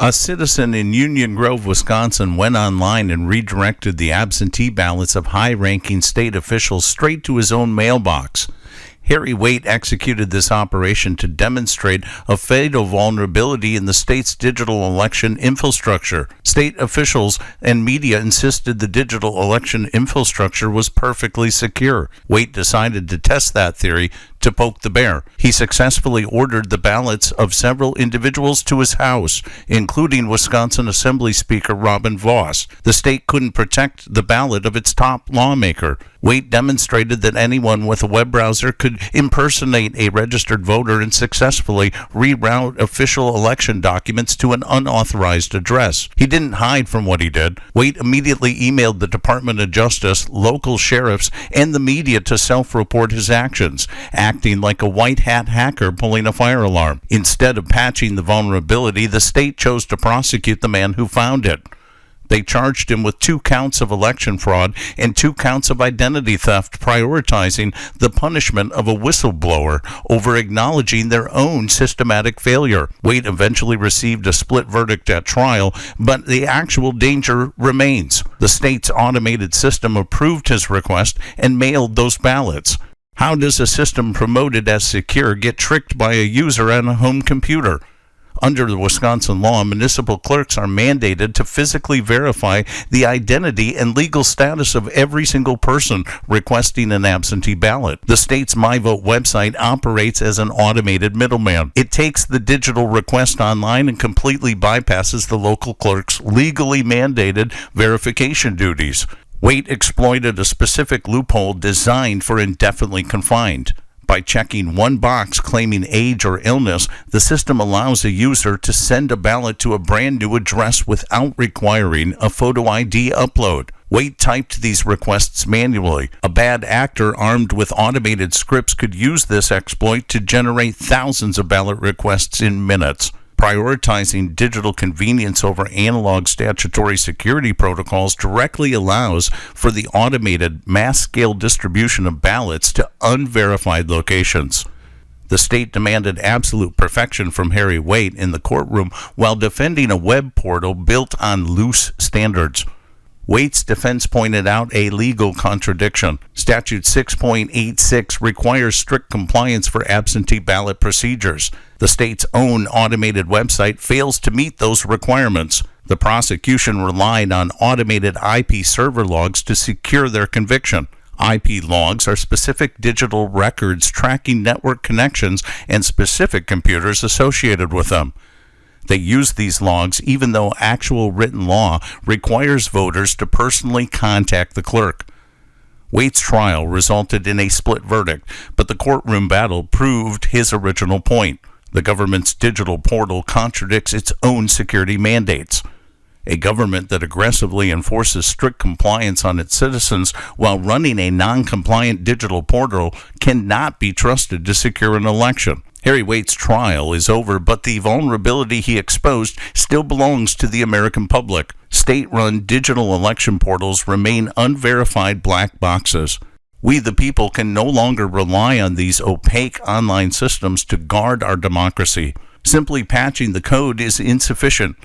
A citizen in Union Grove, Wisconsin went online and redirected the absentee ballots of high-ranking state officials straight to his own mailbox. Harry Waite executed this operation to demonstrate a fatal vulnerability in the state's digital election infrastructure. State officials and media insisted the digital election infrastructure was perfectly secure. Waite decided to test that theory to poke the bear. He successfully ordered the ballots of several individuals to his house, including Wisconsin Assembly Speaker Robin Vos. The state couldn't protect the ballot of its top lawmaker. Waite demonstrated that anyone with a web browser could impersonate a registered voter and successfully reroute official election documents to an unauthorized address. He didn't hide from what he did. Waite immediately emailed the Department of Justice, local sheriffs, and the media to self-report his actions, acting like a white hat hacker pulling a fire alarm. Instead of patching the vulnerability, the state chose to prosecute the man who found it. They charged him with 2 counts of election fraud and 2 counts of identity theft, prioritizing the punishment of a whistleblower over acknowledging their own systematic failure. Waite eventually received a split verdict at trial, but the actual danger remains. The state's automated system approved his request and mailed those ballots. How does a system promoted as secure get tricked by a user on a home computer? Under the Wisconsin law, municipal clerks are mandated to physically verify the identity and legal status of every single person requesting an absentee ballot. The state's MyVote website operates as an automated middleman. It takes the digital request online and completely bypasses the local clerk's legally mandated verification duties. Waite exploited a specific loophole designed for indefinitely confined. By checking one box claiming age or illness, the system allows a user to send a ballot to a brand new address without requiring a photo ID upload. Waite typed these requests manually. A bad actor armed with automated scripts could use this exploit to generate thousands of ballot requests in minutes. Prioritizing digital convenience over analog statutory security protocols directly allows for the automated mass-scale distribution of ballots to unverified locations. The state demanded absolute perfection from Harry Waite in the courtroom while defending a web portal built on loose standards. Waite's defense pointed out a legal contradiction. Statute 6.86 requires strict compliance for absentee ballot procedures. The state's own automated website fails to meet those requirements. The prosecution relied on automated IP server logs to secure their conviction. IP logs are specific digital records tracking network connections and specific computers associated with them. They use these logs even though actual written law requires voters to personally contact the clerk. Waite's trial resulted in a split verdict, but the courtroom battle proved his original point. The government's digital portal contradicts its own security mandates. A government that aggressively enforces strict compliance on its citizens while running a non-compliant digital portal cannot be trusted to secure an election. Harry Waite's trial is over, but the vulnerability he exposed still belongs to the American public. State-run digital election portals remain unverified black boxes. We, the people, can no longer rely on these opaque online systems to guard our democracy. Simply patching the code is insufficient.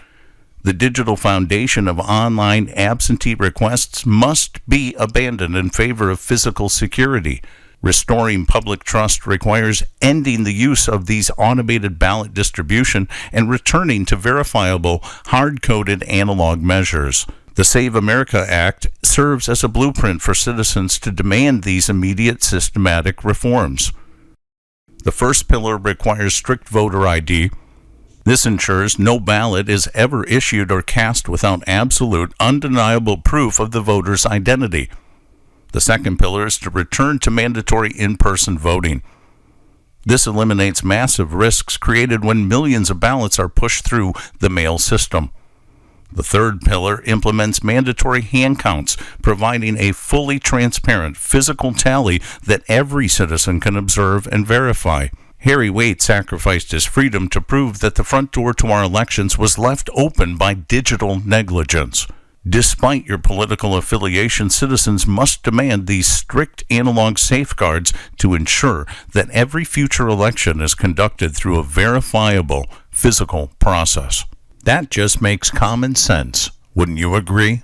The digital foundation of online absentee requests must be abandoned in favor of physical security. Restoring public trust requires ending the use of these automated ballot distribution and returning to verifiable, hard-coded analog measures. The Save America Act serves as a blueprint for citizens to demand these immediate systematic reforms. The first pillar requires strict voter ID. This ensures no ballot is ever issued or cast without absolute, undeniable proof of the voter's identity. The second pillar is to return to mandatory in-person voting. This eliminates massive risks created when millions of ballots are pushed through the mail system. The third pillar implements mandatory hand counts, providing a fully transparent physical tally that every citizen can observe and verify. Harry Waite sacrificed his freedom to prove that the front door to our elections was left open by digital negligence. Despite your political affiliation, citizens must demand these strict analog safeguards to ensure that every future election is conducted through a verifiable physical process. That just makes common sense. Wouldn't you agree?